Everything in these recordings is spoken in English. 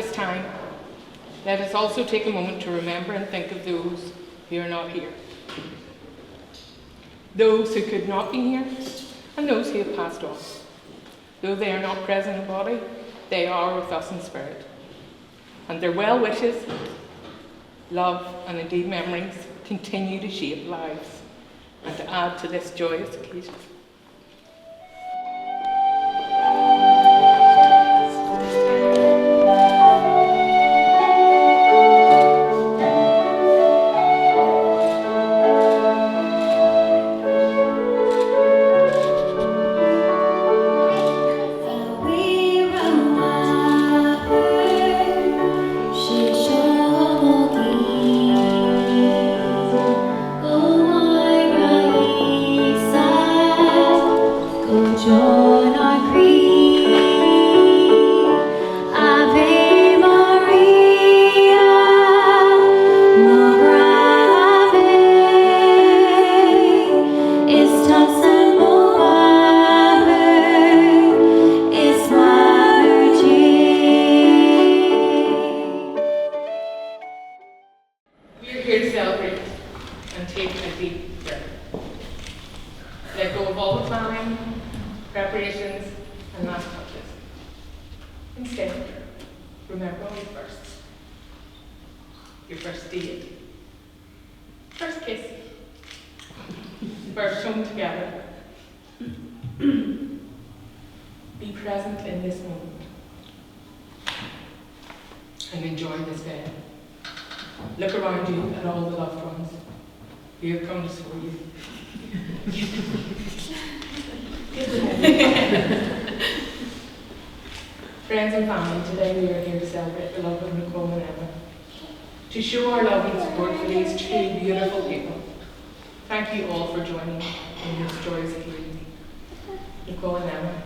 this time, let us also take a moment to remember and think of those who are not here. Those who could not be here, and those who have passed on. Though they are not present in body, they are with us in spirit. And their well wishes, love, and indeed memories continue to shape lives and to add to this joyous occasion. Your first date, first kiss, first home together. Be present in this moment and enjoy this day. Look around you at all the loved ones who have come to see you. Friends and family, today we are here to celebrate the love of Nicole and Emma, to show our love and support for these two beautiful people. Thank you all for joining in this joyous occasion. Nicole and Emma,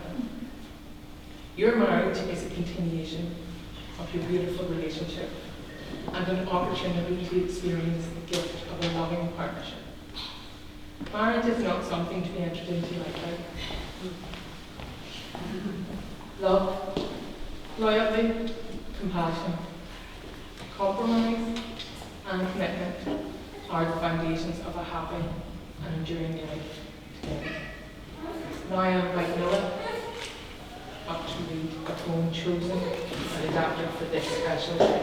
your marriage is a continuation of your beautiful relationship and an opportunity to experience the gift of a loving partnership. Marriage is not something to be entered into lightly. Love, loyalty, compassion, compromise, and commitment are the foundations of a happy and enduring life together. Now I invite Noah up to read a poem chosen and adapted for this special day.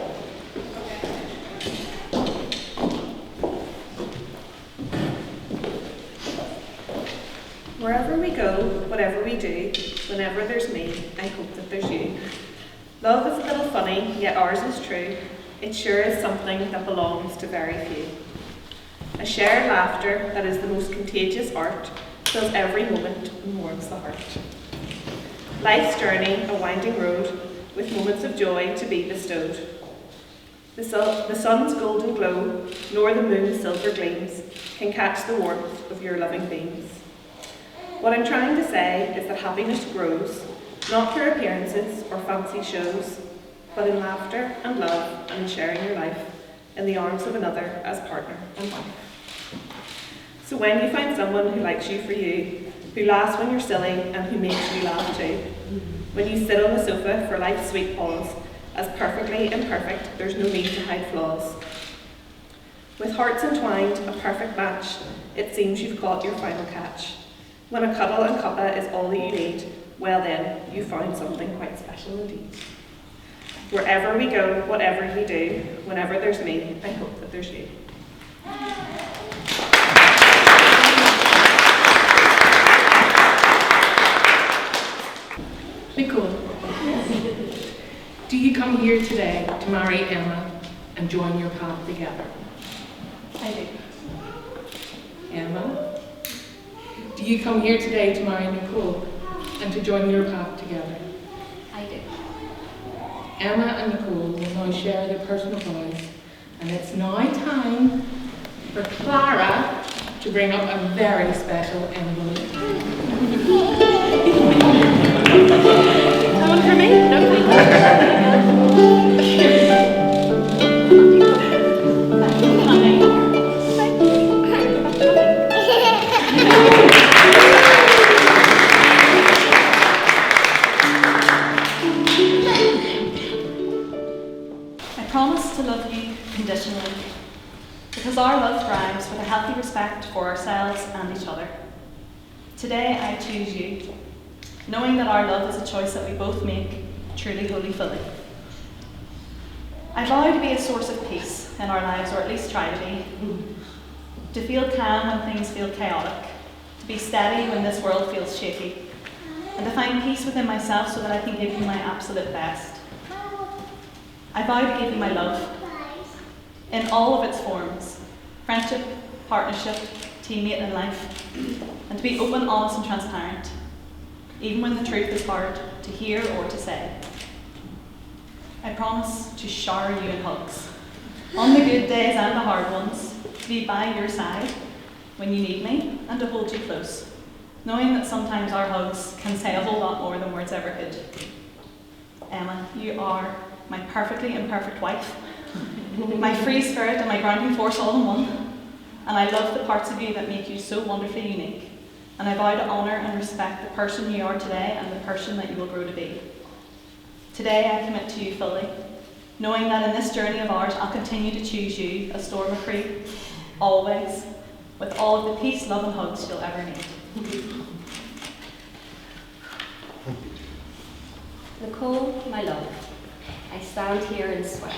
Wherever we go, whatever we do, whenever there's me, I hope that there's you. Love is a little funny, yet ours is true. It sure is something that belongs to very few. A shared laughter that is the most contagious art fills every moment and warms the heart. Life's journey, a winding road, with moments of joy to be bestowed. The sun's golden glow, nor the moon's silver gleams, can catch the warmth of your loving beams. What I'm trying to say is that happiness grows, not through appearances or fancy shows, but in laughter and love and in sharing your life in the arms of another as partner and wife. So when you find someone who likes you for you, who laughs when you're silly and who makes you laugh too, when you sit on the sofa for life's sweet pause, as perfectly imperfect, there's no need to hide flaws. With hearts entwined, a perfect match, it seems you've caught your final catch. When a cuddle and cuppa is all that you need, well then, you found something quite special indeed. Wherever we go, whatever we do, whenever there's me, I hope that there's you. Nicole, do you come here today to marry Emma and join your path together? I do. Emma, do you come here today to marry Nicole and to join your path together? I do. Emma and Nicole will now share their personal vows, and it's now time for Clara to bring up a very special envelope. One for me? No, because our love thrives with a healthy respect for ourselves and each other. Today I choose you, knowing that our love is a choice that we both make, truly, wholly, fully. I vow to be a source of peace in our lives, or at least try to be. To feel calm when things feel chaotic, to be steady when this world feels shaky, and to find peace within myself so that I can give you my absolute best. I vow to give you my love in all of its forms: friendship, partnership, teammate and life, and to be open, honest and transparent, even when the truth is hard to hear or to say. I promise to shower you in hugs, on the good days and the hard ones, to be by your side when you need me, and to hold you close, knowing that sometimes our hugs can say a whole lot more than words ever could. Emma, you are my perfectly imperfect wife, my free spirit and my grounding force all in one, and I love the parts of you that make you so wonderfully unique, and I vow to honour and respect the person you are today and the person that you will grow to be. Today I commit to you fully, knowing that in this journey of ours I'll continue to choose you as Storm McCree, always, with all of the peace, love and hugs you'll ever need. Nicole, my love, I stand here and swear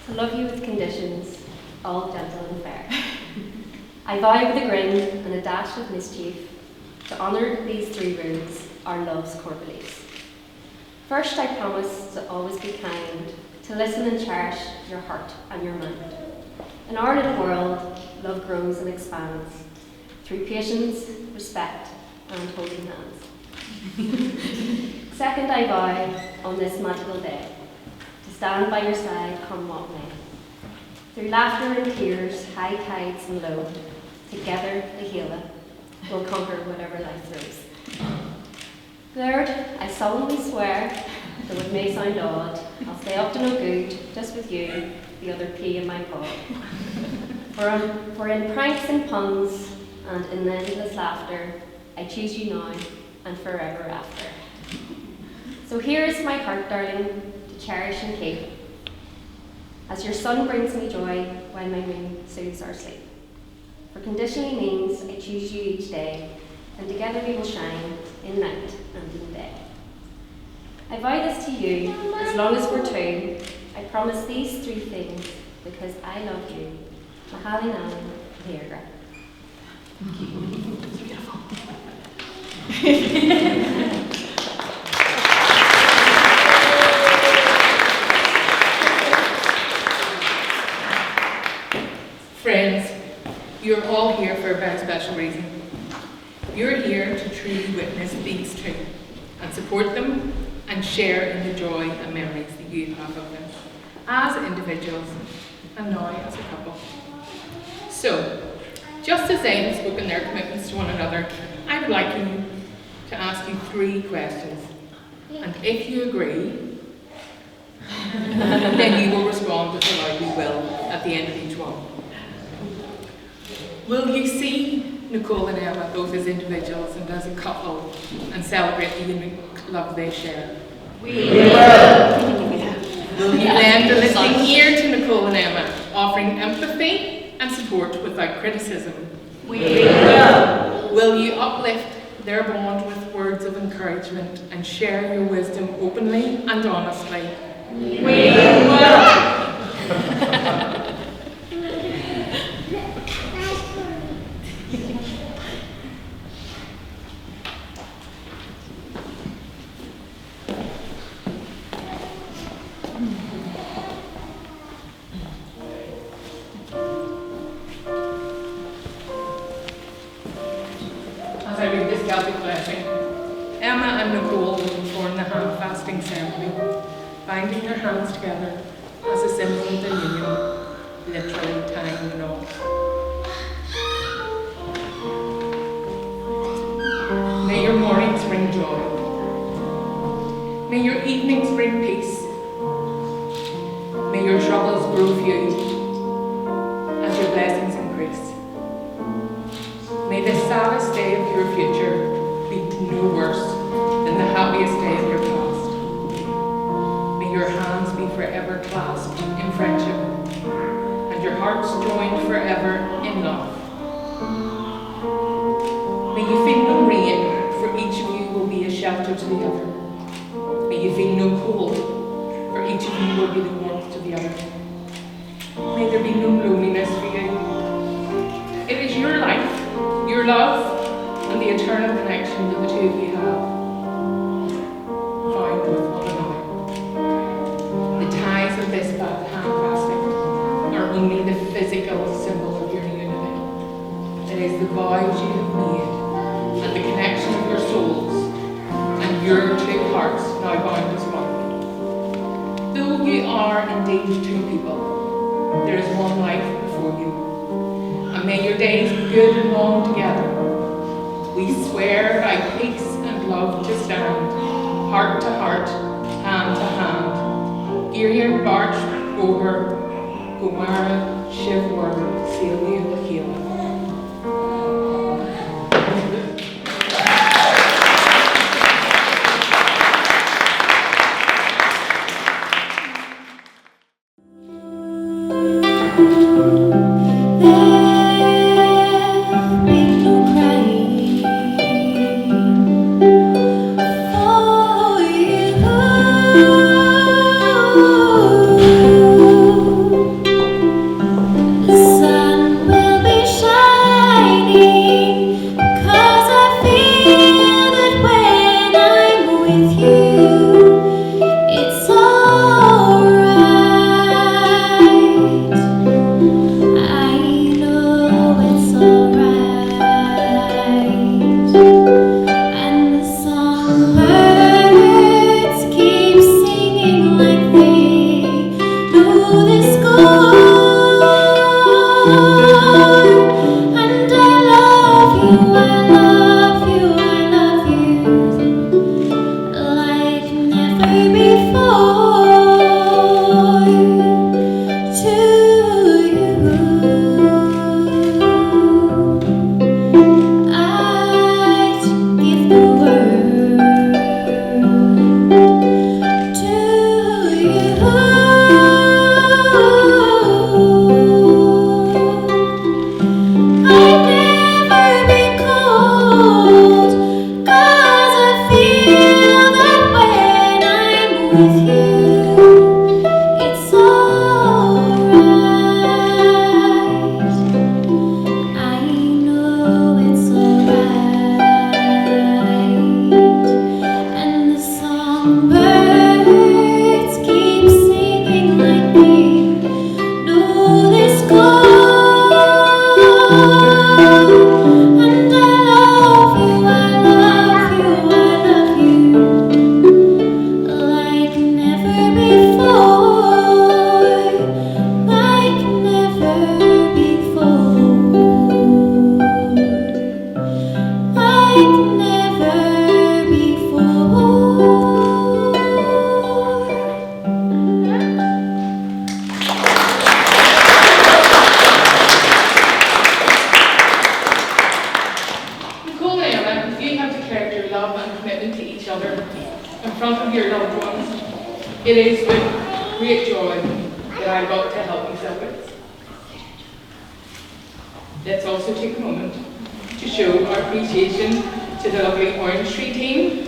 to love you with conditions, all gentle and fair. I vow with a grin and a dash of mischief to honour these 3 rules, our love's core beliefs. First, I promise to always be kind, to listen and cherish your heart and your mind. In our little world, love grows and expands through patience, respect, and holding hands. Second, I vow on this magical day to stand by your side come what may. Through laughter and tears, high tides and low, together the Hela will conquer whatever life throws. Third, I solemnly swear, though it may sound odd, I'll stay up to no good, just with you, the other pea in my pod. For in pranks and puns, and in endless laughter, I choose you now and forever after. So here is my heart, darling, to cherish and keep, as your sun brings me joy while my moon soothes our sleep. For conditionally means I choose you each day, and together we will shine in night and in day. I vow this to you, as long as we're two. I promise these 3 things, because I love you. Mahali Nalan, Deirdre. Beautiful. Friends, you're all here for a very special reason. You're here to truly witness these 2 and support them and share in the joy and memories that you have of them as individuals and now as a couple. So, just as they have spoken their commitments to one another, I would like you to ask you 3 questions. And if you agree, then you will respond with a loud "we will" at the end of each one. Will you see Nicole and Emma both as individuals and as a couple and celebrate the unique love they share? We will. Will you lend a listening ear to Nicole and Emma, offering empathy and support without criticism? We will. Will you uplift their bond with words of encouragement and share your wisdom openly and honestly? We will. As I read this Celtic blessing, Emma and Nicole will perform the hand-fasting ceremony, binding their hands together as a symbol of their union, literally tying the knot. May your mornings bring joy. May your evenings bring peace. May your troubles grow few as your blessings increase. May the saddest day of your future be no worse than the happiest day of your past. May your hands be forever clasped in friendship and your heart hearts joined forever in love. May you feel no rain, for each of you will be a shelter to the other. May you feel no cold, for each of you will be the warmth to the other. May there be no loneliness for you. It is your life, your love, and the eternal connection that the two of you have found with one another. The ties of this hand fasting are only the physical symbol of your unity. It is the vows you have made and the connection of your souls and your two hearts now bound as one. Though you are indeed two people, there is one life before you. And may your days be good and long together. We swear by peace and love to stand, heart to heart, hand to hand. Girion Barch, Goher, Gomara, Shivwar, Celia, Lahila. Nicole and Emma, you have declared your love and commitment to each other in front of your loved ones. It is with great joy that I got to help you celebrate. Let's also take a moment to show our appreciation to the lovely Orange Tree team.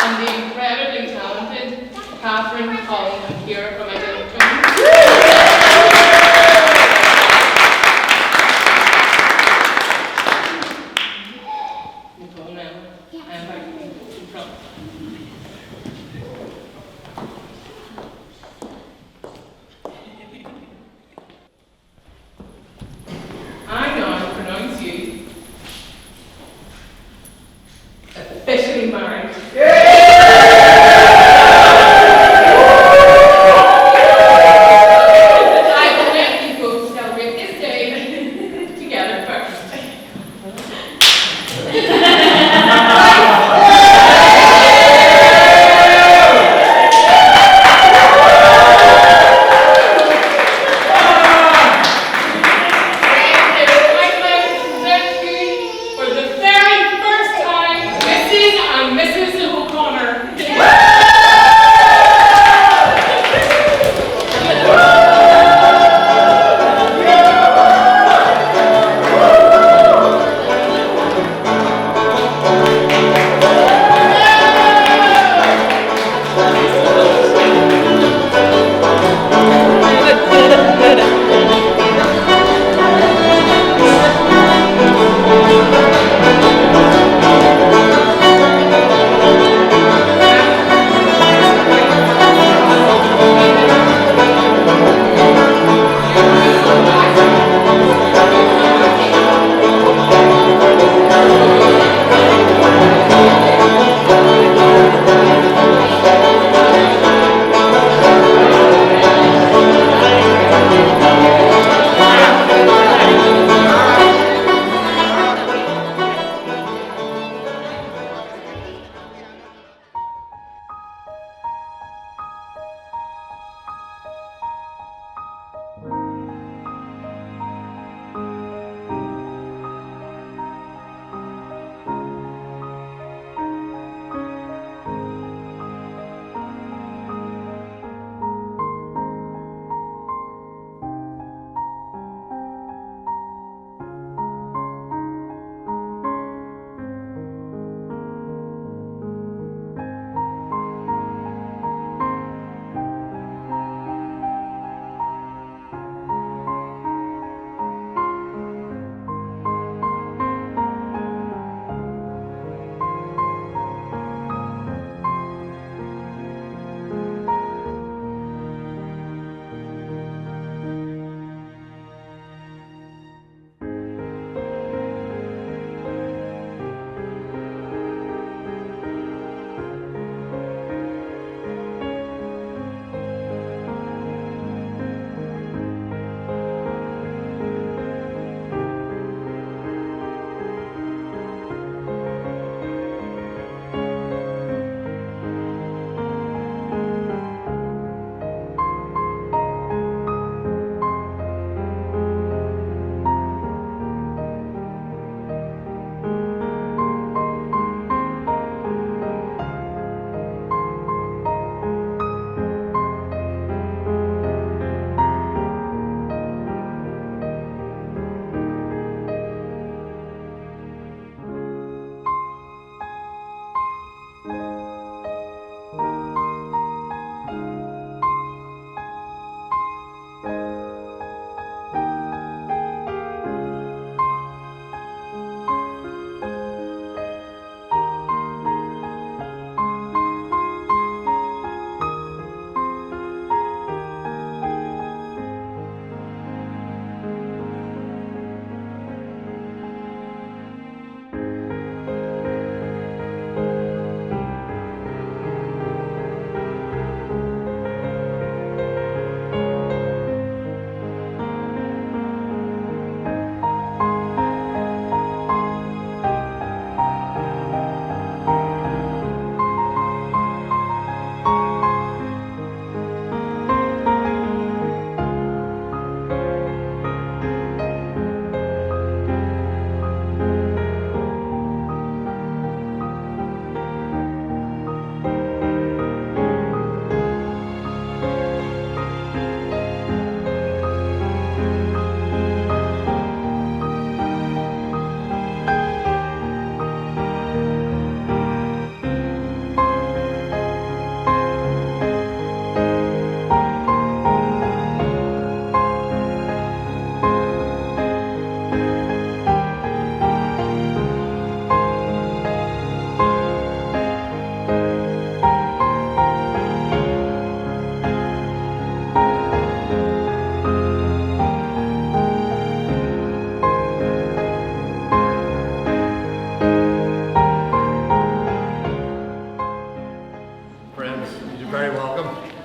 And the incredibly talented Catherine, Colin and Ciara from my little twins. Nicole and Emma, I invite you in front. I now pronounce you officially married.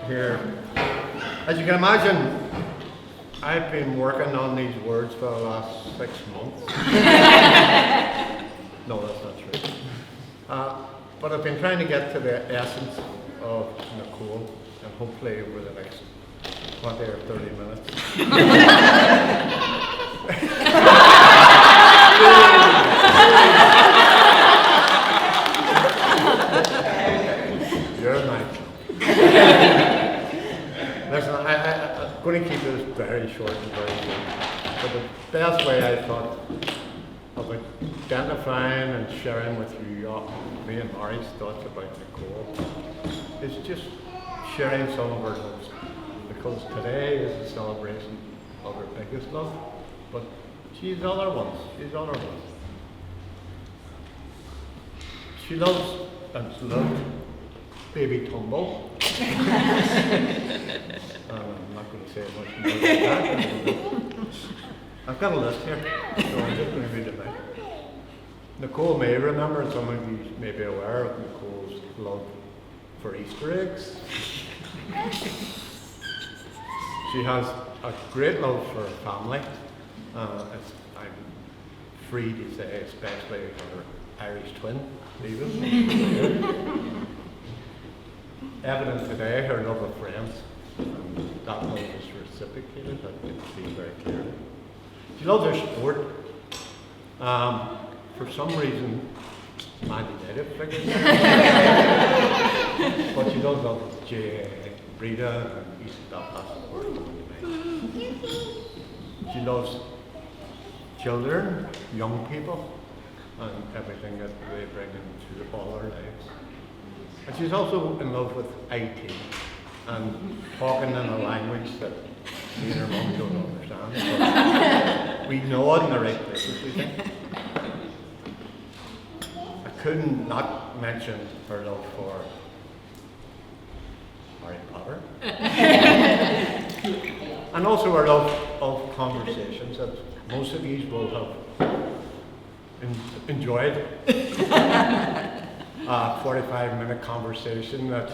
here. As you can imagine, I've been working on these words for the last 6 months. No, that's not true. But I've been trying to get to the essence of Nicole, and hopefully over the next 20 or 30 minutes. You're my chum. Listen, I'm going to keep this very short and very good. But the best way I thought of identifying and sharing with you me and Mari's thoughts about Nicole is just sharing some of her loves. Because today is a celebration of her biggest love, but she's other ones. She's other ones. She loves and she loved baby Tumble. I'm not going to say much more than that. I've got a list here, so I'm just going to read it out. Nicole may remember, and some of you may be aware of Nicole's love for Easter eggs. She has a great love for her family. I'm free to say, especially her Irish twin, Stephen. Evident today, her love of friends. And that love is reciprocated, I can see very clearly. She loves her sport. For some reason, Man United figures. But she does love Rita and East Belfast sport. She loves children, young people, and everything that they bring into all their lives. And she's also in love with IT and talking in a language that me and her mum don't understand. But we know it in the right places, we think. I couldn't not mention her love for Harry Potter. And also her love of conversations that most of you will have enjoyed. A 45-minute conversation that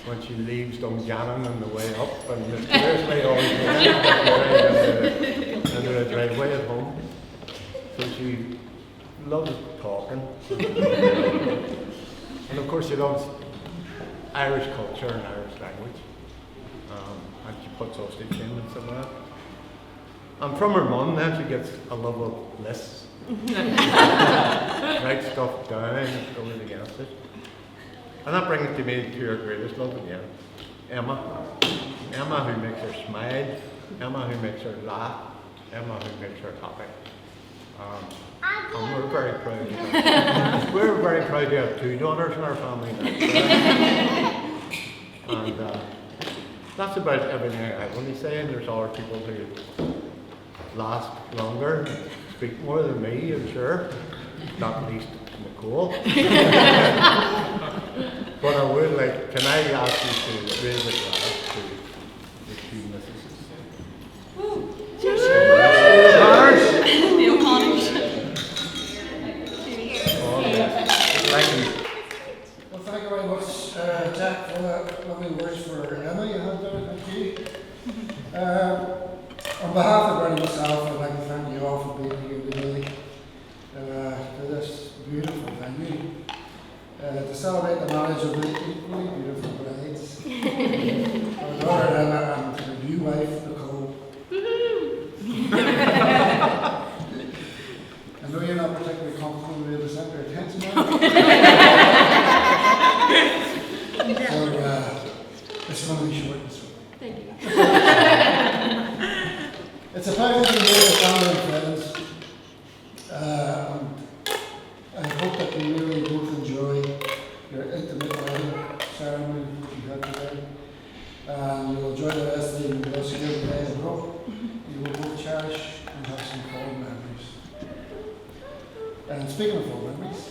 when she leaves Dungannon on the way up, and mysteriously always into the driveway at home. So she loves talking. And of course she loves Irish culture and Irish language. And she puts postage in and some of that. And from her mum then she gets a love of lists. Write stuff down and goes against it. And that brings me to her greatest love again, Emma. Emma who makes her smile, Emma who makes her laugh, Emma who makes her happy. And we're very proud of that. We're very proud to have 2 daughters in our family now. And that's about everything I want to say, and there's other people who last longer, speak more than me, I'm sure, not least Nicole. But I would like, can I ask you to raise a glass to the 2 missuses? Cheers! Thank you. Well, thank you very much, Jack, for that lovely words for Emma you had there. Thank you. On behalf of Bernie myself, I'd like to thank you all for being here today to this beautiful venue to celebrate the marriage of the equally beautiful brides, our daughter Emma and her new wife Nicole. I know you're not particularly comfortable with the centre of attention now. So it's going to be short and sweet. Thank you. It's a pleasure to be here with family and friends. I hope that you really both enjoy your intimate wedding ceremony that you had today. And you'll enjoy the rest of the evening with us here today, and hope you will both cherish and have some fond memories. And speaking of fond memories,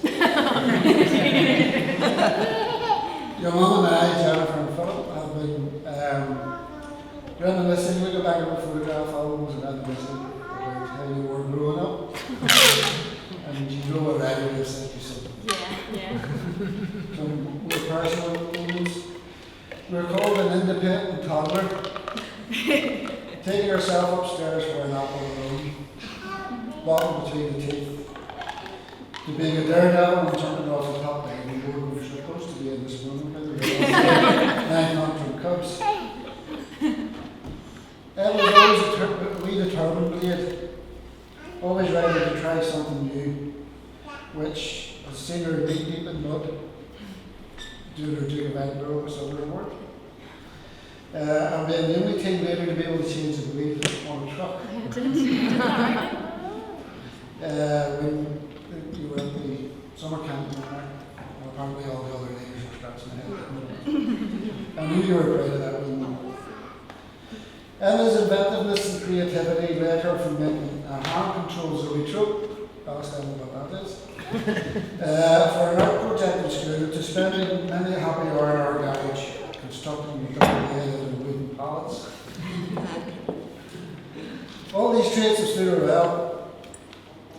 your mum and I, Jennifer and Philip, have been reminiscing, looking back at our photograph albums and reminiscing about how you were growing up. And you know already we've sent you something. Yeah. Some more personal moments. We're called an independent toddler, taking herself upstairs for an apple alone, bottle between the teeth, to being a daredevil and jumping off the top line. We were supposed to be in this room, but we were 9 months from Cubs. Emma was always a wee determined blade, always ready to try something new, which has seen her knee deep in mud, doing her Duke of Edinburgh with some reward. And being the only team leader to be able to change the wheel on a truck. When you were at the summer camp, apparently all the other leaders were scratching their head. I knew you were proud of that wee moment. Emma's inventiveness and creativity led her from making a hand control zoetrope, ask Emma what that is, for an art project in school, to spending many a happy hour in our garage constructing the double-headed and wooden pallets. All these traits have stood her well,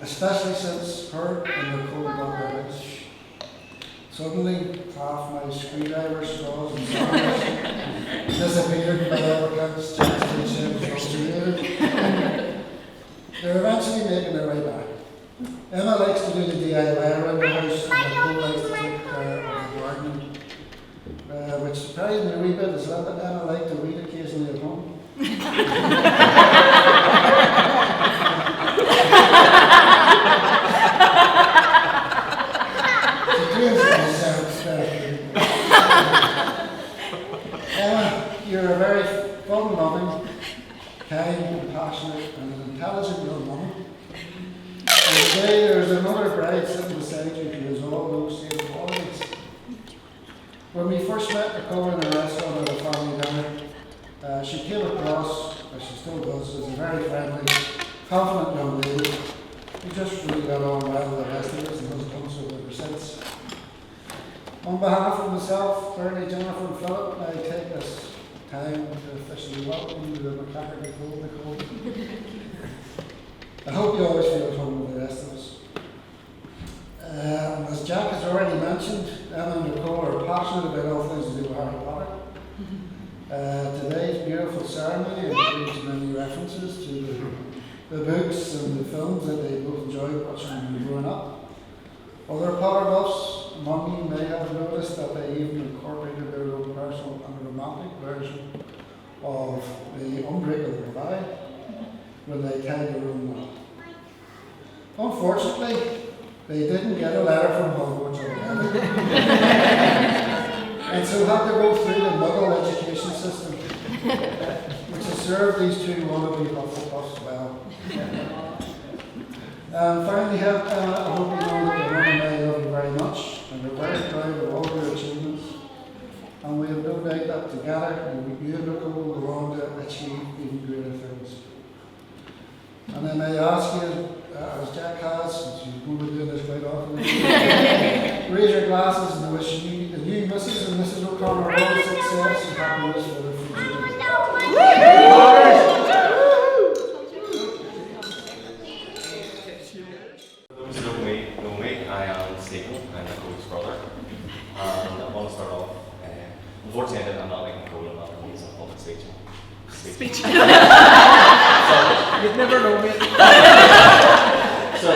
especially since her and Nicole got married. Suddenly, half my screwdriver straws and sandals disappeared by our accounts, just to say it was frustrated. They're eventually making their way back. Emma likes to do the DIY around the house, and Nicole likes to take care of the gardening. Which surprised me a wee bit as well, that Emma liked to read occasionally at home. Emma, you're a very fun-loving, kind, compassionate, and an intelligent young woman. And today there's another bride sitting beside you who has all those same qualities. When we first met Nicole in a restaurant at a family dinner, she came across, as she still does, as a very friendly, confident young lady who just really got on well with the rest of us and has done so ever since. On behalf of myself, Bernie, Jennifer and Philip, I take this time to officially welcome you to the McCacker Nicole. I hope you always feel at home with the rest of us. As Jack has already mentioned, Emma and Nicole are passionate about all things to do with Harry Potter. Today's beautiful ceremony includes many references to the books and the films that they both enjoyed watching when growing up. Other Potter buffs among you may have noticed that they even incorporated their own personal and romantic version of the Unbreakable Divide when they tied their own knot. Unfortunately, they didn't get a letter from Hogwarts already, and so had to go through the Muggle education system, which has served these two wannabe Hufflepuffs well. Finally, Emma, I hope you know that your mum and I love you very much, and we're very proud of all your achievements. And we have no doubt that together, you and Nicole will go on to achieve even greater things. And I may ask you, as Jack has, since you've been doing this quite often, raise your glasses and wish you, the new Mrs. and Mrs. O'Connor all the success and happiness for their future. Those who don't know me, I am Stephen, I'm Nicole's brother. And I want to start off, unfortunately I'm not like Nicole, I'm not going to use a public speech. You'd never know me. So,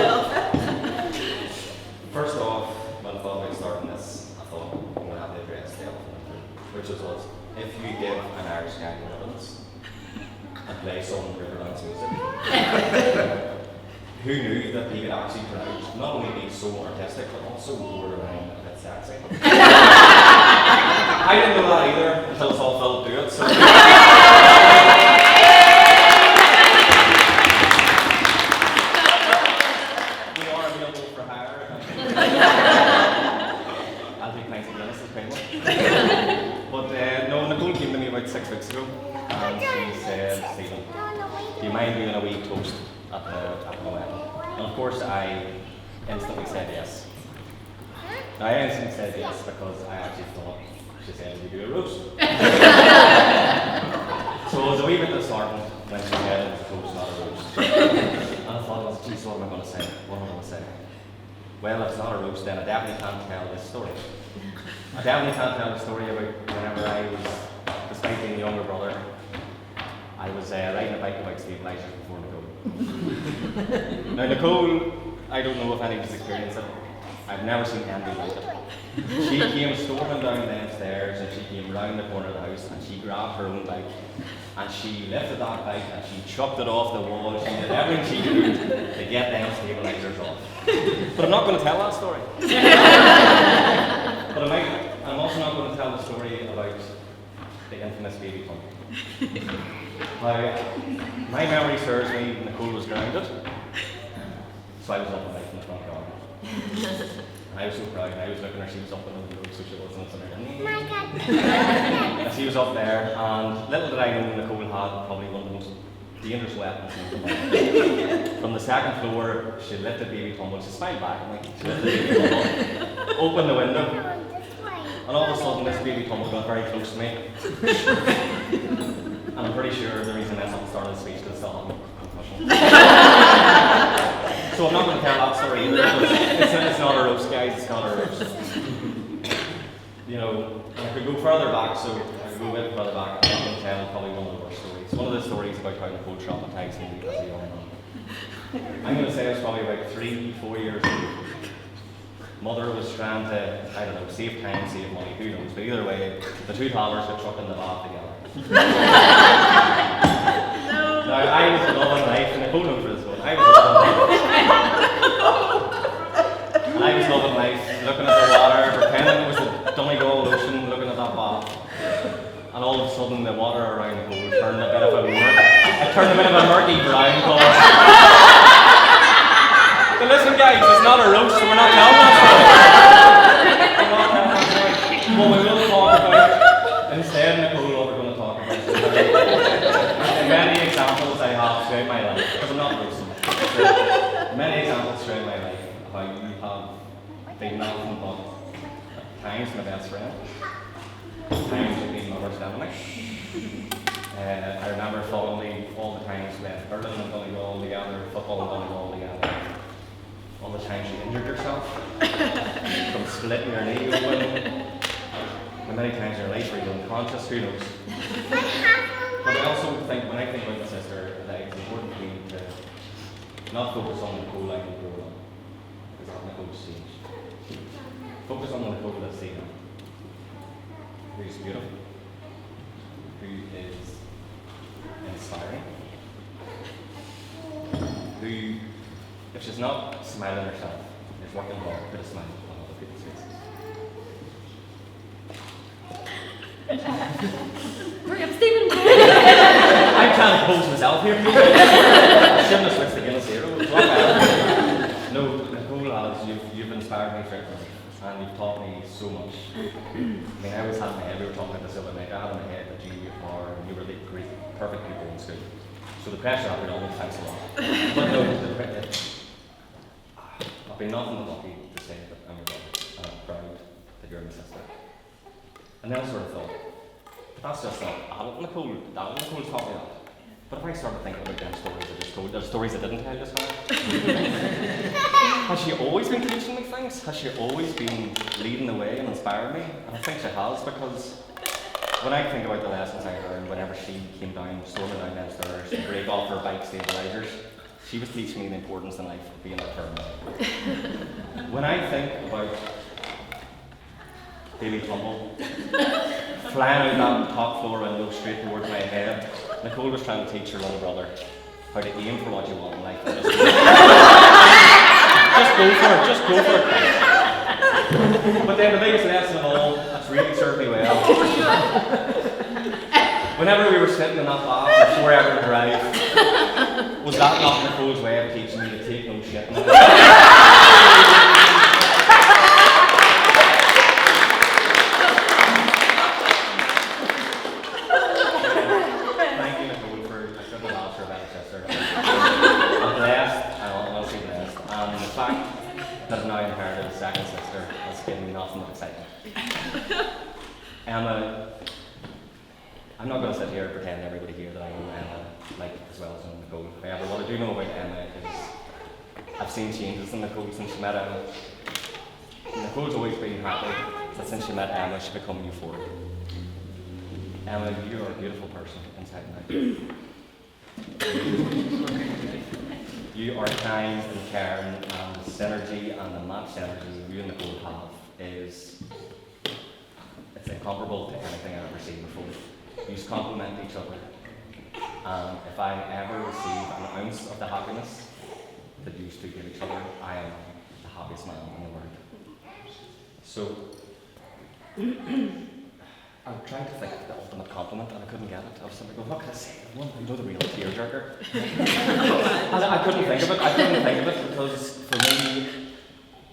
first off, when I thought about starting this, I thought I'm going to have to address the elephant in the room, which was if you give an Irish guy ribbons and play some Riverlands music, who knew that he could actually pronounce, not only be so artistic, but also borderline a bit sexy. I didn't know that either until I saw Philip do it. So. We are available for hire. I'll take nice Guinness as payment. But no, Nicole came to me about 6 weeks ago and she said, Stephen, do you mind doing a wee toast at the wedding? And of course I instantly said yes. I instantly said yes because I actually thought she said we do a roast. So it was a wee bit disheartened when she said it was a toast, not a roast. And I thought, geez, what am I going to say? What am I going to say? Well, if it's not a roast, then I definitely can't tell this story. I definitely can't tell the story about whenever I was, despite being the younger brother, I was riding a bike about stabilisers before Nicole. Now Nicole, I don't know if anybody's experienced it. I've never seen anything like it. She came storming down them stairs and she came round the corner of the house and she grabbed her own bike and she lifted that bike and she chucked it off the wall. She did everything she could to get them stabilisers off. But I'm not going to tell that story. But I'm also not going to tell the story about the infamous baby pump. My memory serves me, Nicole was grounded, so I was up on bike in the front garden. And I was so proud, and I was looking at her, she was up on the road, so she wasn't sitting there. And she was up there, and little did I know Nicole had probably one of the most dangerous weapons in the world. From the second floor, she lifted baby tumble, she smiled back at me, she lifted baby tumble, opened the window, and all of a sudden this baby tumble got very close to me. And I'm pretty sure the reason I started the speech is still on concussion. So I'm not going to tell that story either. It's not a roast, guys. It's not a roast. You know, I could go further back, so I could go a bit further back. I'm not going to tell probably one of the worst stories. One of the stories about how Nicole traumatized me as a young man. I'm going to say I was probably about 3-4 years old. Mother was trying to, I don't know, save time, save money, who knows. But either way, the two toddlers got chucked in the bath together. Now, I was loving life, and Nicole knows for this one. I was loving life. And I was loving life, looking at the water, pretending it was a Donegal ocean, looking at that bath. And all of a sudden, the water around Nicole turned a bit of a murky brown colour. But listen, guys, it's not a roast, so we're not telling that story. What we will talk about, instead, Nicole, what we're going to talk about is many examples I have throughout my life, because I'm not roasting. Many examples throughout my life of how you have been nothing but at times my best friend, at times you've been my worst enemy. I remember fondly all the times we went hurling and Donegal together, football and Donegal together. All the times you injured yourself, from splitting your knee open, and many times in your life where you're unconscious, who knows. But I also think, when I think about my sister, that it's important for me to not focus on Nicole like we grew up, because that's Nicole's changed. Focus on the Nicole that's seen, who's beautiful, who is inspiring, who, if she's not smiling herself, is working hard to put a smile on other people's faces. Hurry up, Stephen! I'm trying to pose myself here. I shouldn't have switched to Guinness Zero. No, Nicole, as you've inspired me throughout my life, and you've taught me so much. I mean, I always had in my head, we were talking about this the other night, I had in my head that you were the great, perfect people in school. So the pressure of it always thanks a lot. But no, I've been nothing but lucky to say that I'm your brother, and I'm proud that you're my sister. And then I sort of thought, that's just that adult Nicole taught me that. But if I started thinking about them stories I just told, there's stories I didn't tell just now. Has she always been teaching me things? Has she always been leading the way and inspiring me? And I think she has, because when I think about the lessons I learned whenever she came down, storming down them stairs to break off her bike stabilisers, she was teaching me the importance in life of being determined. When I think about baby tumble, flying out that top floor window straight towards my head, Nicole was trying to teach her little brother how to aim for what you want in life. Just go for it, just go for it. But then the biggest lesson of all, that's really served me well. Whenever we were sitting in that bath before I ever arrived, was that not Nicole's way of teaching me to take no shit? I'm not going to sit here and pretend everybody here that I know Emma like as well as Nicole. However, what I do know about Emma is I've seen changes in Nicole since she met Emma. Nicole's always been happy to but since she met Emma, she became euphoric. Emma, you are a beautiful person inside and out. You are kind and caring, and the synergy and the matched energy you and Nicole have is it's incomparable to anything I've ever seen before. You complement each other. And if I ever receive an ounce of the happiness that you two give each other, I am the happiest man in the world. So, I tried to think of the ultimate compliment and I couldn't get it. I was like, what can I say? You know the real tearjerker? And I couldn't think of it. Because for me,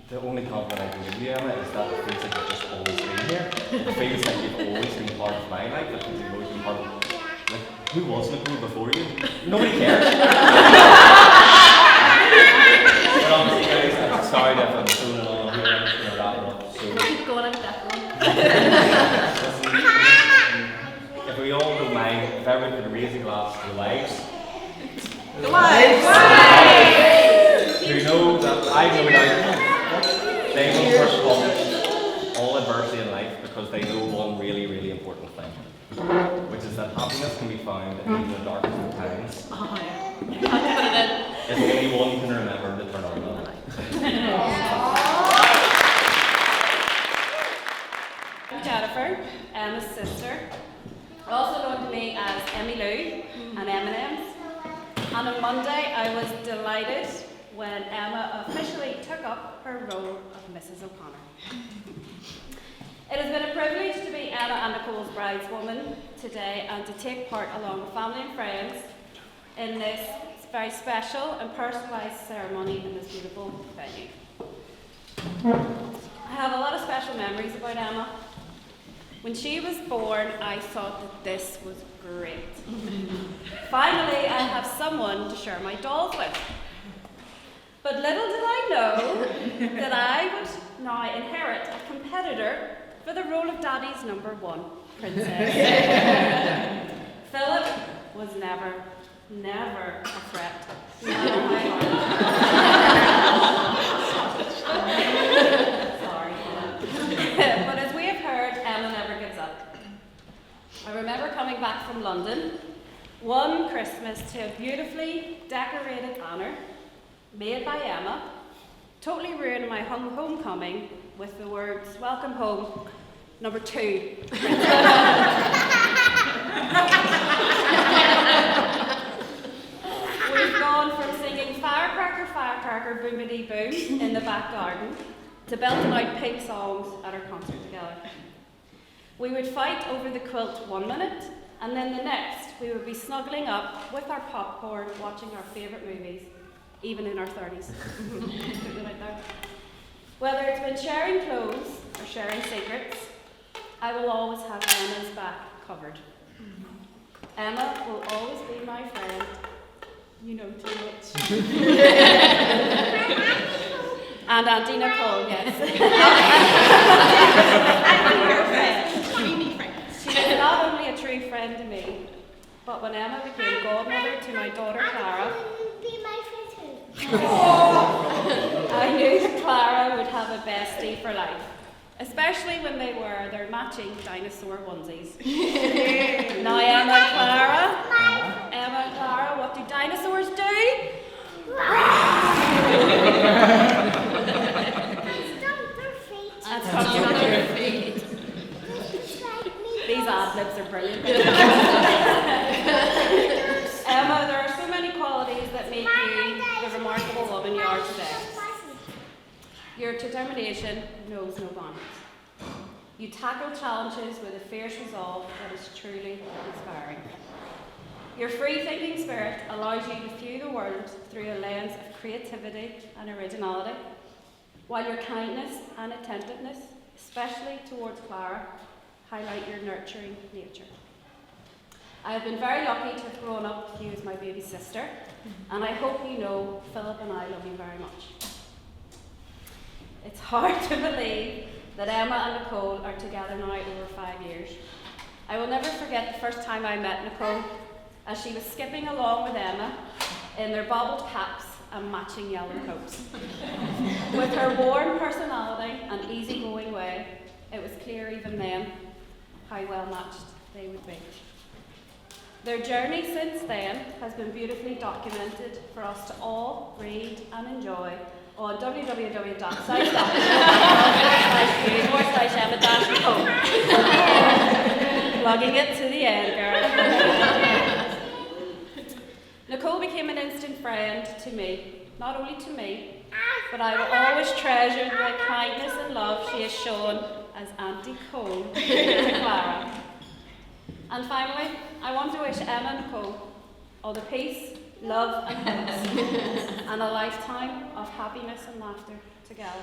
the only compliment I can give you, Emma, is that it feels like you've just always been here. It feels like you've always been part of my life. It feels like you've always been part of, like, who was Nicole before you? Nobody cares. But obviously, guys, I'm sorry if I'm zoning on here and wrapping up. So, Keep going, I'm definitely. if we all don't mind, if everyone could raise a glass to the wives. The wives! Who know that I know that they will overcome all adversity in life because they know one really, really important thing, which is that happiness can be found in the darkest of times. Oh, yeah. It's only one you can remember to turn on the light. I'm Jennifer, Emma's sister, also known to me as Emmy Lou and M&M's. And on Monday, I was delighted when Emma officially took up her role of Mrs. O'Connor. It has been a privilege to be Emma and Nicole's brideswoman today and to take part along with family and friends in this very special and personalised ceremony in this beautiful venue. I have a lot of special memories about Emma. When she was born, I thought that this was great. Finally, I have someone to share my dolls with. But little did I know that I would now inherit a competitor for the role of Daddy's #1 princess. Philip was never a threat. Sorry. But as we have heard, Emma never gives up. I remember coming back from London one Christmas to a beautifully decorated banner made by Emma, totally ruining my homecoming with the words, "Welcome home, #2. We've gone from singing firecracker, firecracker, boomity boom in the back garden to belting out pink songs at our concert together. We would fight over the quilt one minute, and then the next we would be snuggling up with our popcorn, watching our favourite movies, even in our 30s. Whether it's been sharing clothes or sharing secrets, I will always have Emma's back covered. Emma will always be my friend. You know too much. And Auntie Nicole, yes. She is not only a true friend to me, but when Emma became godmother to my daughter Clara, I knew that Clara would have a bestie for life, especially when they wear their matching dinosaur onesies. Now Emma and Clara, what do dinosaurs do? And stomp their feet. These ad-libs are brilliant. Emma, there are so many qualities that make you the remarkable woman you are today. Your determination knows no bounds. You tackle challenges with a fierce resolve that is truly inspiring. Your free-thinking spirit allows you to view the world through a lens of creativity and originality, while your kindness and attentiveness, especially towards Clara, highlight your nurturing nature. I have been very lucky to have grown up with you as my baby sister, and I hope you know Philip and I love you very much. It's hard to believe that Emma and Nicole are together now over 5 years. I will never forget the first time I met Nicole, as she was skipping along with Emma in their bobbled caps and matching yellow coats. With her warm personality and easygoing way, it was clear even then how well matched they would be. Their journey since then has been beautifully documented for us to all read and enjoy on www.site.com/Emma-Nicole. Plugging it to the end, girl. Nicole became an instant friend to me, not only to me, but I will always treasure the kindness and love she has shown as Auntie Cole to Clara. And finally, I want to wish Emma and Nicole all the peace, love and hugs, and a lifetime of happiness and laughter together.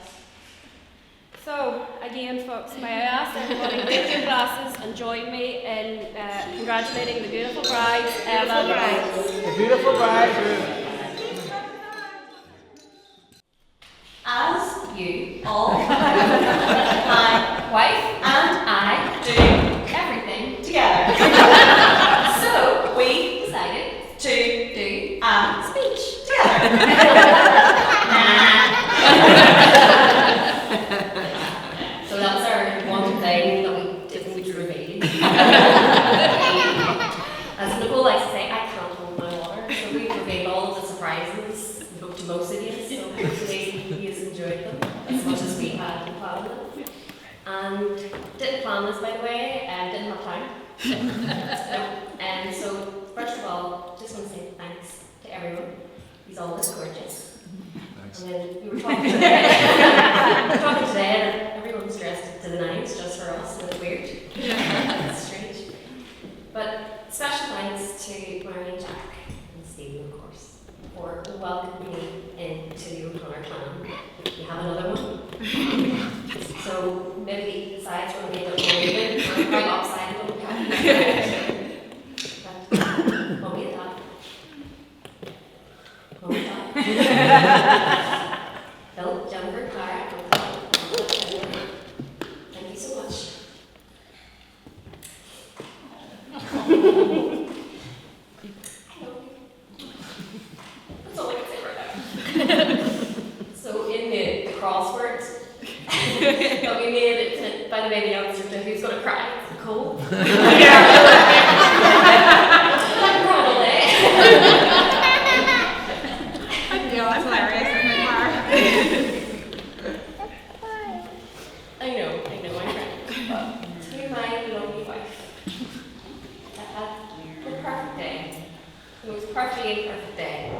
So, again folks, may I ask everybody to raise your glasses and join me in congratulating the beautiful bride, Emma and Nicole. The beautiful bride. As you all know, my wife and I do everything together. So we decided to do a speech together. So that was our one thing that we didn't reveal. As Nicole likes to say, I can't hold my water. So we've revealed all of the surprises to most of you. So hopefully you've enjoyed them as much as we had planned them. And didn't plan this, by the way, and didn't have time. And so, first of all, just want to say thanks to everyone. He's always gorgeous. Thanks. And then we were talking today, and everyone's dressed to the nines just for us, and it's weird. It's strange. But special thanks to Mary and Jack and Stephen, of course, for welcoming me into the O'Connor clan. We have another one. So maybe the sides will be a bit more even, or quite lopsided on the cat. But mommy and dad. Mommy and dad. Phil, Jennifer, Clara, thank you so much. That's all I can say right now. So in the crosswords that we made, by the way, the answer to who's going to cry, it's Nicole. I'm proud of it. Yeah, that's hilarious, isn't it, Clara? I know, my friend. But to my lovely wife, I had the perfect day. The most perfectly imperfect day.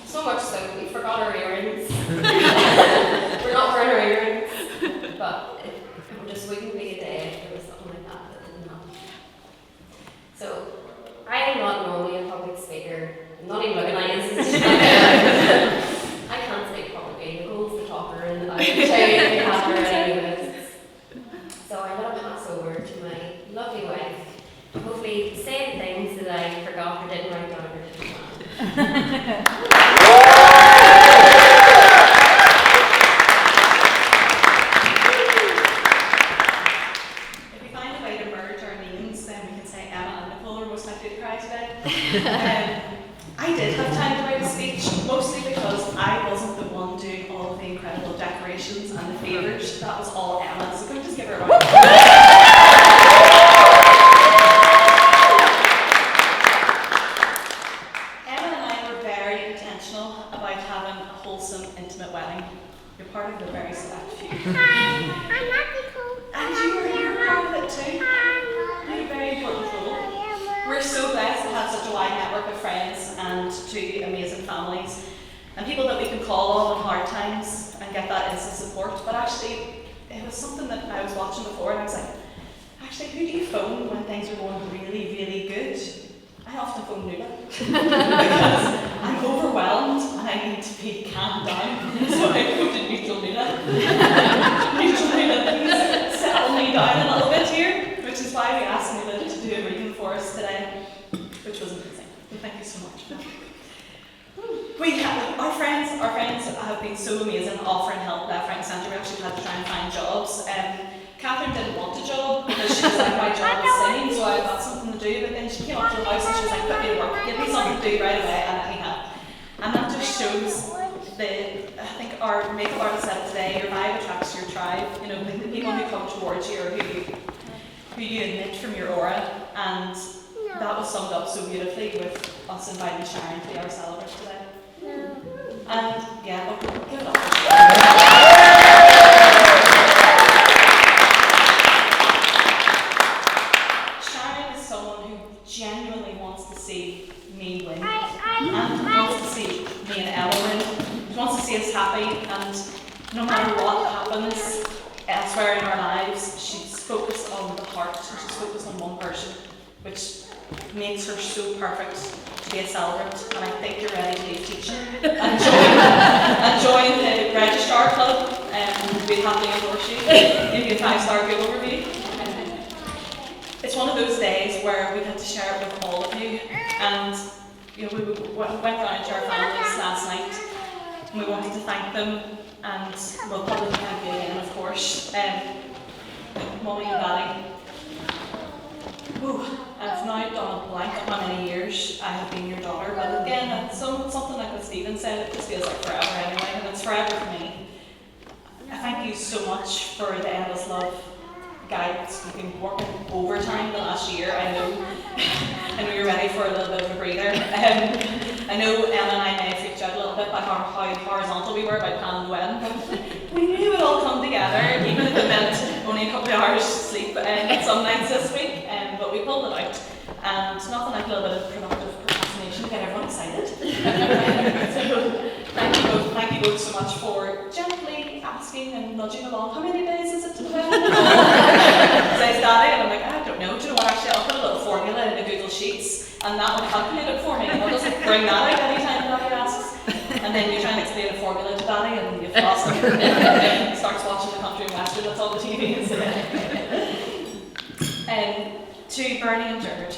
So much so, we forgot our earrings. We're not wearing our earrings. But it just wouldn't be a day if there was something like that didn't happen. So, I am not normally a public speaker. I'm not even looking like this. I can't speak publicly. Nicole's the talker, and I can tell you if you have her anyways. So I'm going to pass over to my lovely wife to hopefully say the things that I forgot or didn't write down or didn't plan. I did have time to write a speech, mostly because I wasn't the one doing all of the incredible decorations and the favours. That was all Emma, so can we just give her a round of applause? Emma and I were very intentional about having a wholesome, intimate wedding. You're part of the very select few. I'm not Nicole. And you were part of it too. You had a very important role. We're so blessed to have such a wide network of friends and two amazing families and people that we can call on in hard times and get that instant support. But actually, it was something that I was watching before and I was like, actually, who do you phone when things are going really, really good? I often phone Nuala because I'm overwhelmed and I need to be calmed down. So I phoned to neutral Nuala. Neutral Nuala, please settle me down a little bit here, which is why we asked Nuala to do a reading for us today, which was amazing. So thank you so much. We have our friends have been so amazing, offering help left, right and centre. We actually had to try and find jobs. Catherine didn't want a job because she was like, my job is singing, so I got something to do, but then she came up to the house and she was like, put me to work, give me something to do right away, and let me help. And that just shows I think our makeup artist said today, your vibe attracts your tribe. You know, the people who come towards you or who you emit from your aura. And that was summed up so beautifully with us inviting Sharon to be our celebrant today. And yeah, give it up. Sharon is someone who genuinely wants to see me win. And wants to see me and Ella win. She wants to see us happy, and no matter what happens elsewhere in our lives, she's focused on the heart, and she's focused on one person, which makes her so perfect to be a celebrant. And I think you're ready to leave teaching and join the registrar club, and we'd happily endorse you, give you a 5-star Google review. It's one of those days where we had to share it with all of you, and you know, we went round to our families last night, and we wanted to thank them, and we'll probably thank you again, of course. Mummy and Daddy. Ooh, I've now done a blank on how many years I have been your daughter, but again, it's something like what Stephen said, it just feels like forever anyway, and it's forever for me. I thank you so much for the Endless Love guides. You've been working overtime the last year. I know you're ready for a little bit of a breather. I know Emma and I may have freaked out a little bit by how horizontal we were by planning the wedding, but we knew it would all come together, even if it meant only a couple of hours sleep some nights this week, but we pulled it out. And nothing like a little bit of productive procrastination to get everyone excited. So thank you both so much for gently asking and nudging along. How many days is it to the wedding? Says Daddy, and I'm like, I don't know. Do you know what? Actually, I'll put a little formula in the Google Sheets, and that will calculate it for me. I'll just bring that out anytime Daddy asks. And then you try and explain a formula to Daddy, and you've lost him. He starts watching the country and western. That's all the TV is. To Bernie and Jared,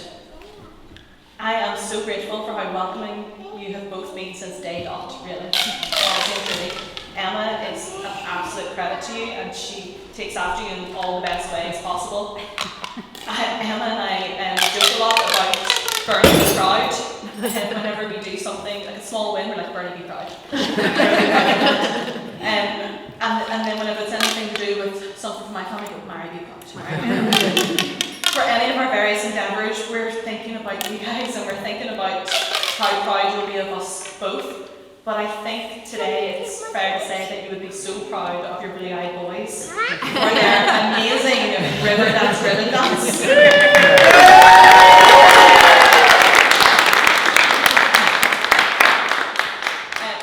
I am so grateful for how welcoming you have both been since day dot, really. Emma is an absolute credit to you, and she takes after you in all the best ways possible. Emma and I joke a lot about Bernie be proud. Whenever we do something, like a small win, we're like, Bernie be proud. And then whenever it's anything to do with something for my family, go, Mary be proud. For any of our various endeavours, we're thinking about you guys, and we're thinking about how proud you'll be of us both. But I think today it's fair to say that you would be so proud of your blue-eyed boys for their amazing river dance.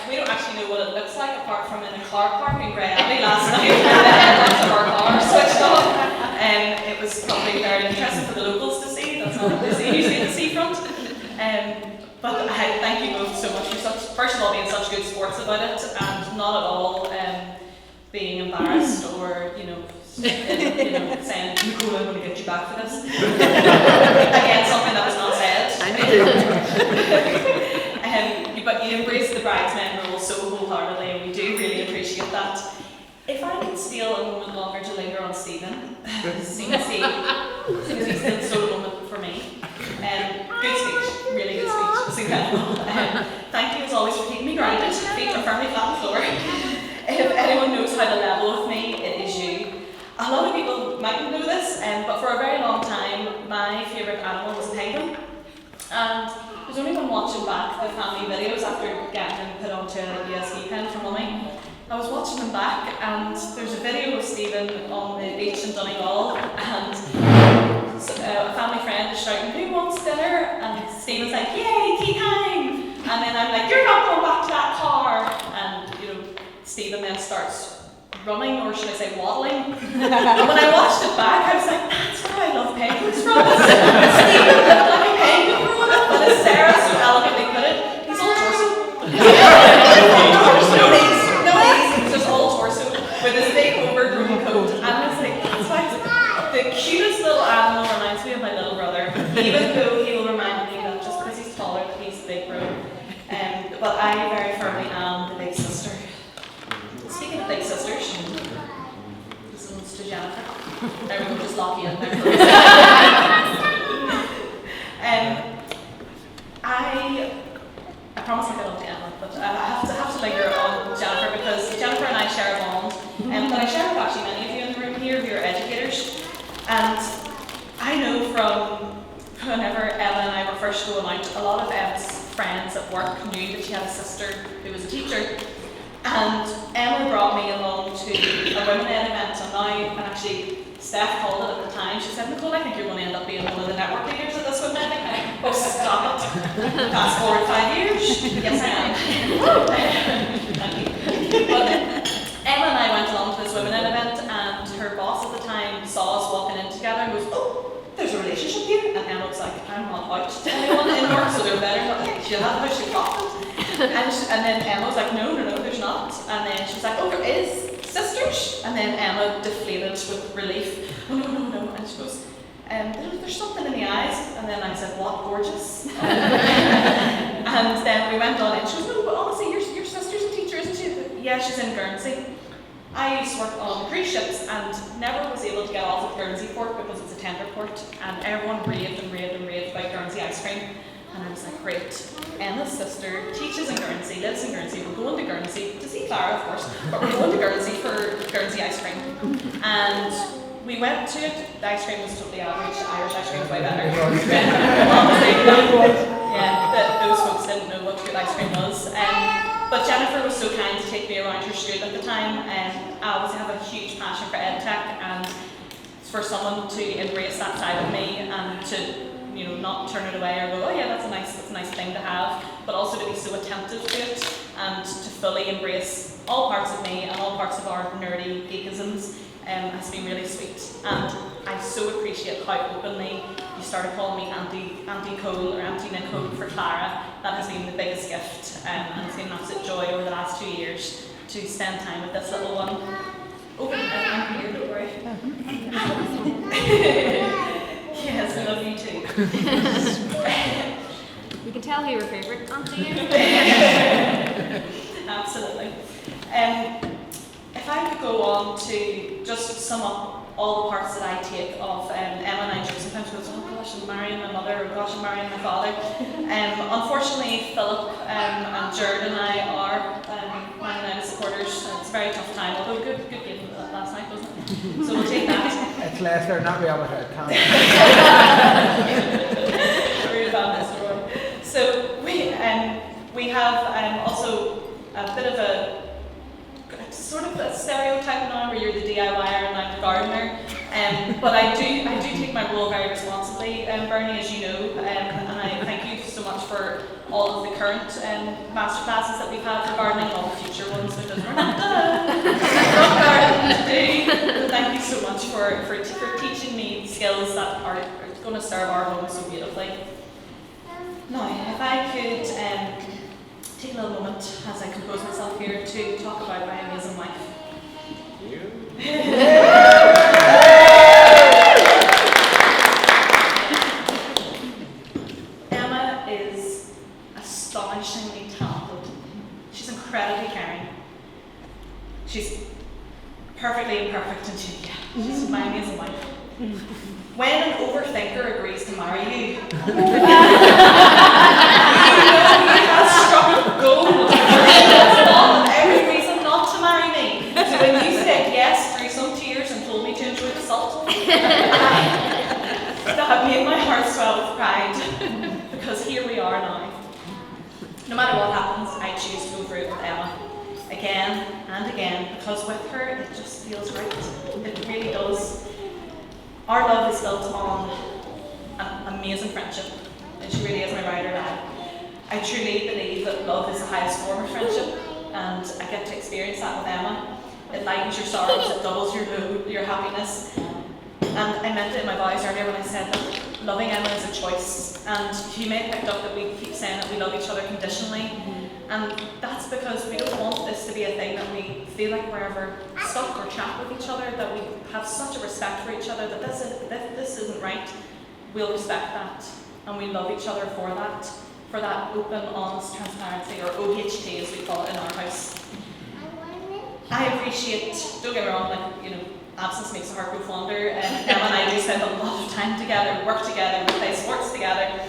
We don't actually know what it looks like apart from in a car park in Grey Abbey last night when the headlights of our car switched off. It was probably very interesting for the locals to see. That's not what they see usually at the seafront. But I thank you both so much for first of all, being such good sports about it, and not at all being embarrassed or saying, Nicole, I'm going to get you back for this. Again, something that was not said. But you embraced the bridesmaid role so wholeheartedly, and we do really appreciate that. If I could steal a moment longer to linger on Stephen, seems he's still the solo moment for me. Good speech, really good speech, it was incredible. Thank you as always for keeping me grounded, feet are firmly flat on the floor. If anyone knows how to level with me, it is you. A lot of people mightn't know this, but for a very long time, my favourite animal was a penguin. And there's only been watching back the family videos after getting them put onto a USB pen for Mummy. I was watching them back, and there's a video of Stephen on the beach in Donegal, and a family friend is shouting, "Who wants dinner?" And Stephen's like, "Yay, tea time!" And then I'm like, "You're not going back to that car!" And Stephen then starts running, or should I say waddling. And when I watched it back, I was like, that's where I love penguins from. Stephen looked like a penguin growing up, but as Sarah so elegantly put it, he's all torso. No legs, just all torso, with his big overgrown coat. And it's like, that's why the cutest little animal reminds me of my little brother, even though he will remind me that just because he's taller, that he's the big bro. But I very firmly am the big sister. Speaking of big sisters, this one's to Jennifer. There we go, just lock you in there. I promise I'll get on to Emma, but I have to linger on Jennifer because Jennifer out, a lot of Emma's friends at work knew that she had a sister who was a teacher. And Emma brought me along to a women-led event, and actually Steph called it at the time. She said, "Nicole, I think you're going to end up being one of the network leaders at this women-led event." Oh, stop it. Fast forward 5 years. Yes, I am. Thank you. But Emma and I went along to this women-led event, and her boss at the time saw us walking in together and goes, "Oh, there's a relationship here." And Emma was like, "I'm not out to anyone in work, so they're better not." She'll have how she got it. And then Emma was like, no, there's not. And then she was like, "Oh, there is, sisters." And then Emma deflated with relief. "Oh, no. And she goes, there's something in the eyes." And then I said, "What, gorgeous?" And then we went on and she goes, "No, but honestly, your sister's a teacher, isn't she?" "Yeah, she's in Guernsey." I used to work on cruise ships and never was able to get off at Guernsey port because it's a tender port, and everyone raved about Guernsey ice cream. And I was like, great, Emma's sister teaches in Guernsey, lives in Guernsey, we're going to Guernsey, to see Clara of course, but we're going to Guernsey for Guernsey ice cream. And we went to it, the ice cream was totally average, the Irish ice cream was way better. Yeah, those folks didn't know what good ice cream was. But Jennifer was so kind to take me around her school at the time, and I obviously have a huge passion for EdTech, and for someone to embrace that side of me and to not turn it away or go, "Oh yeah, that's a nice thing to have," but also to be so attentive to it and to fully embrace all parts of me and all parts of our nerdy geekisms has been really sweet. And I so appreciate how openly you started calling me Auntie Cole or Auntie Nicole for Clara. That has been the biggest gift, and it's been an absolute joy over the last 2 years to spend time with this little one. Oh, I'm here, don't worry. Yes, I love you too. You can tell who your favourite auntie is. Absolutely. If I could go on to just sum up all the parts that I take of Emma, and I joke sometimes goes, "Oh gosh, I'm marrying my mother," or "Gosh, I'm marrying my father." Unfortunately, Philip and Jared and I are Man United supporters. It's a very tough time, although good game last night, wasn't it? So we'll take that. It's Leicester, not Real Madrid. Really bad this. So we have also a bit of a sort of a stereotype now where you're the DIYer and I'm the gardener. But I do take my role very responsibly, Bernie, as you know, and I thank you so much for all of the current masterclasses that we've had for gardening and all the future ones, because we're not done. We've gardening to do. Thank you so much for teaching me skills that are going to serve our home so beautifully. Now, if I could take a little moment as I compose myself here to talk about my amazing wife. Emma is astonishingly talented. She's incredibly caring. She's perfectly imperfect, and she's my amazing wife. When an overthinker agrees to marry you, gold. That's every reason not to marry me. So when you said yes through some tears and told me to enjoy the salt, that made my heart swell with pride, because here we are now. No matter what happens, I choose to go through it with Emma again and again, because with her it just feels right. It really does. Our love is built on an amazing friendship, and she really is my ride or die. I truly believe that love is the highest form of friendship, and I get to experience that with Emma. It lightens your sorrows, it doubles your happiness. And I meant it in my voice earlier when I said that loving Emma is a choice. And you may have picked up that we keep saying that we love each other conditionally. And that's because we don't want this to be a thing that we feel like we're ever stuck or trapped with each other, that we have such a respect for each other, that this isn't right. We'll respect that, and we love each other for that open, honest transparency, or OHT as we call it in our house. I appreciate, don't get me wrong, absence makes the heart grow fonder, and Emma and I do spend a lot of time together, work together, we play sports together.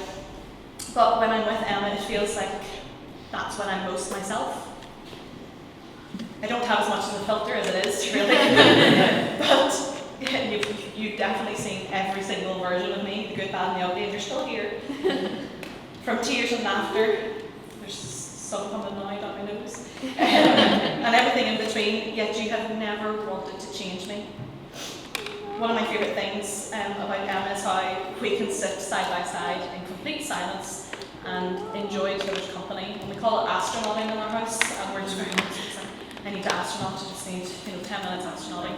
But when I'm with Emma, it feels like that's when I'm most myself. I don't have as much of a filter as it is, really. But you've definitely seen every single version of me, the good, bad, and the ugly, and you're still here. From tears and laughter, there's some coming now down my nose, and everything in between, yet you have never wanted to change me. One of my favourite things about Emma is how we can sit side by side in complete silence and enjoy each other's company. And we call it astronauting in our house, and we're just very much like, I need to astronaut, I just need 10 minutes astronauting.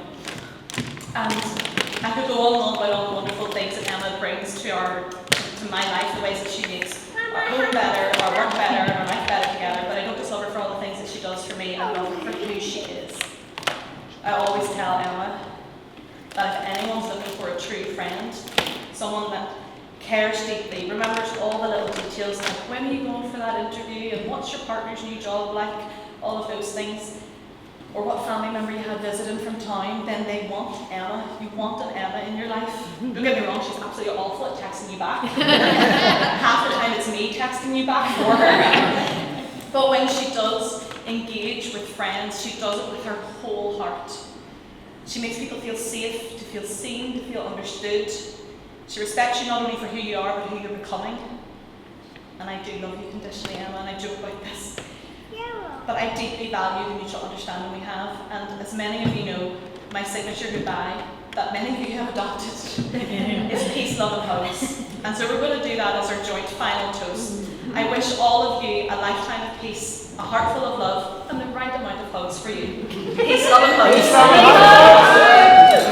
And I could go on and on about all the wonderful things that Emma brings to my life, the ways that she makes our home better, our work better, and our life better together. But I don't just love her for all the things that she does for me, I love her for who she is. I always tell Emma that if anyone's looking for a true friend, someone that cares deeply, remembers all the little details, like when are you going for that interview, and what's your partner's new job like, all of those things, or what family member you had visiting from town, then they want Emma. You want an Emma in your life. Don't get me wrong, she's absolutely awful at texting you back. Half the time it's me texting you back for her. But when she does engage with friends, she does it with her whole heart. She makes people feel safe, to feel seen, to feel understood. She respects you not only for who you are, but who you're becoming. And I do love you conditionally, Emma, and I joke about this. But I deeply value the mutual understanding we have, and as many of you know, my signature goodbye, that many of you have adopted, is peace, love and hugs. And so we're going to do that as our joint final toast. I wish all of you a lifetime of peace, a heart full of love, and the right amount of hugs for you. Peace, love and hugs. Peace, love and hugs.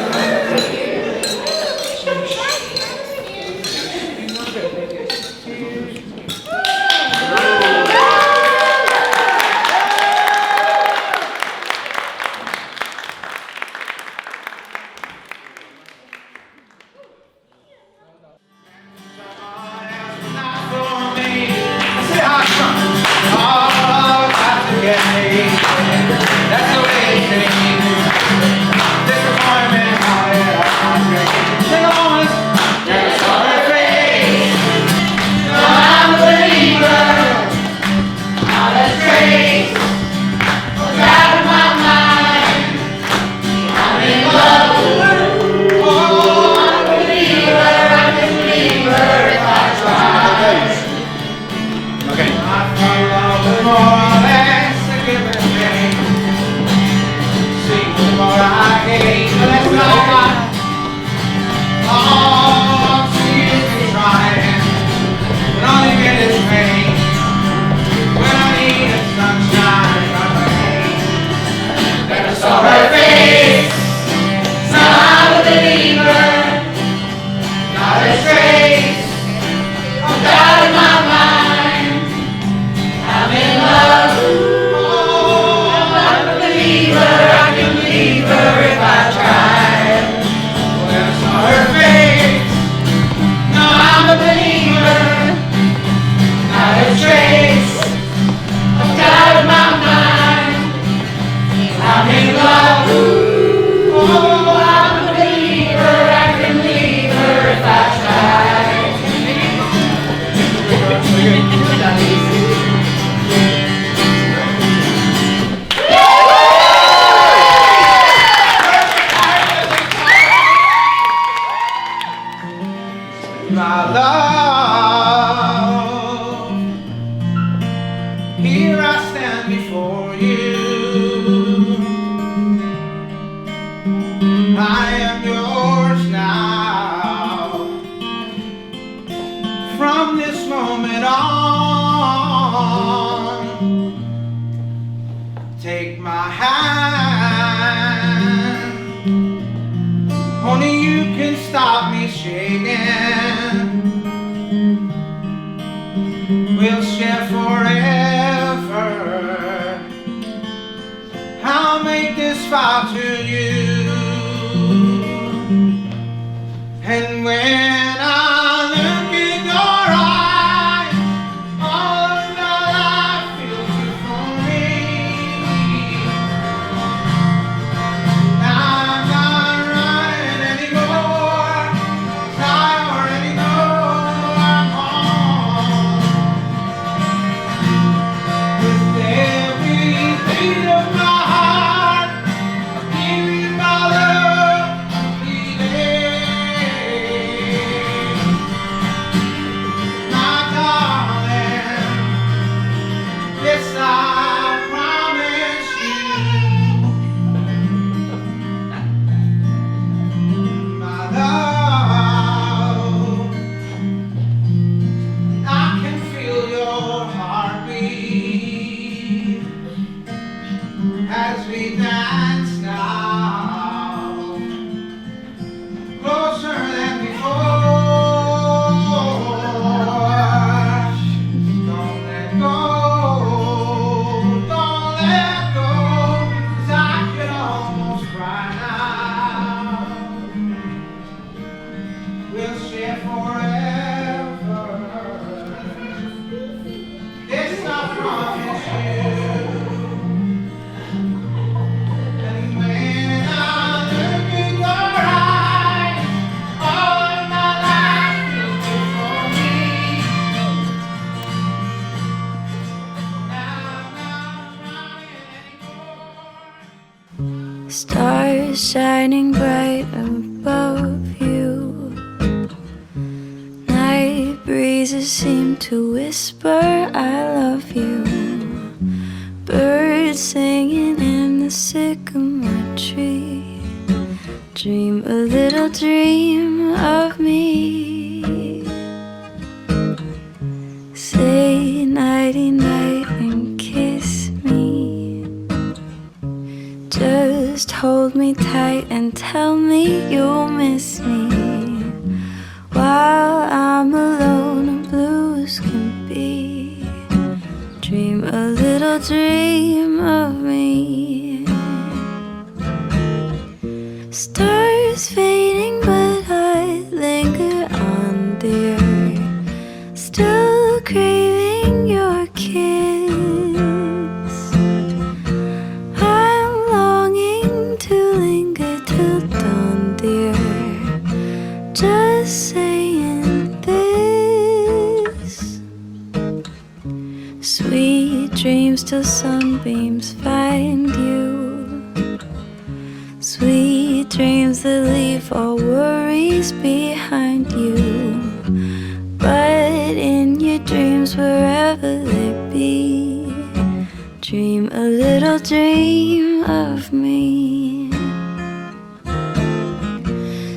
I'm in love. go, don't let go, 'cause I could almost cry now. We'll share forever. This I promise you. And when I look in your eyes, all of my life will be for me. Now I'm not running anymore. Stars shining bright above you. Night breezes seem to whisper, I love you. Birds singing in the sycamore tree. Dream a little dream of me. Say nighty night and kiss me. Just hold me tight and tell me you'll miss me. While I'm alone and blue as can be. Dream a little dream of me. Stars fading, but I linger on, dear. Still craving your kiss. I'm longing to linger till dawn, dear. Just saying this. Sweet dreams till sunbeams find you. Sweet dreams that leave all worries behind you. But in your dreams, wherever they be, dream a little dream of me.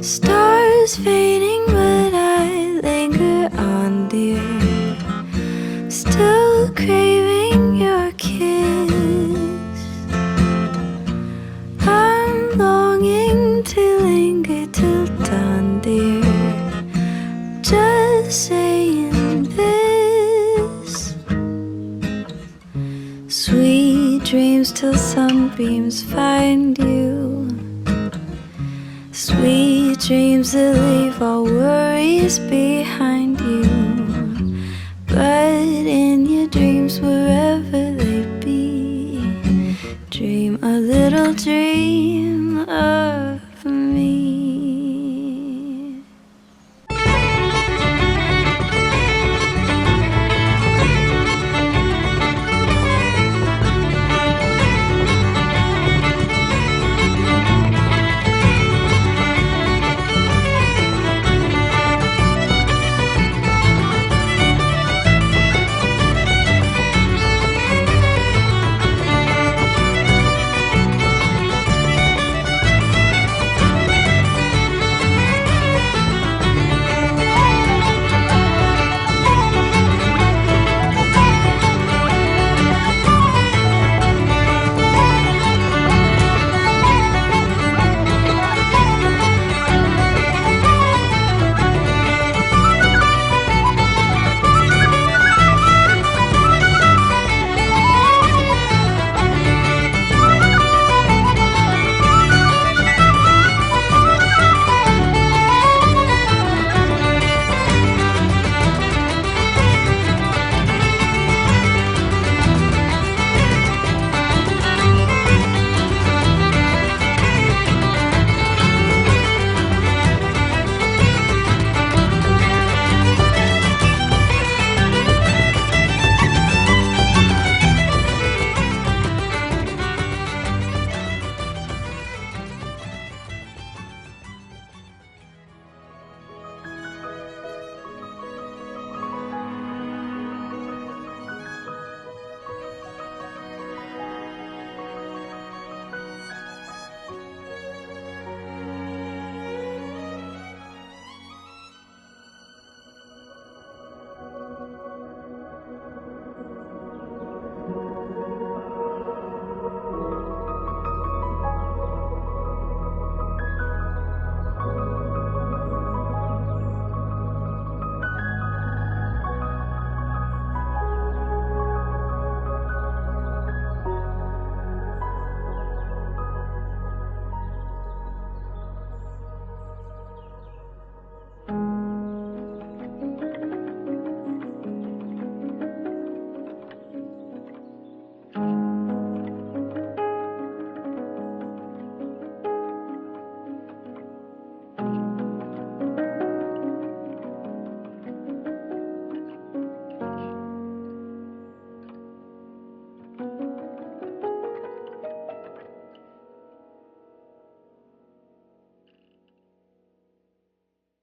Stars fading, but I linger on, dear. Still craving your kiss. I'm longing to linger till dawn, dear. Just saying this. Sweet dreams till sunbeams find you. Sweet dreams that leave all worries behind you. But in your dreams, wherever they be, dream a little dream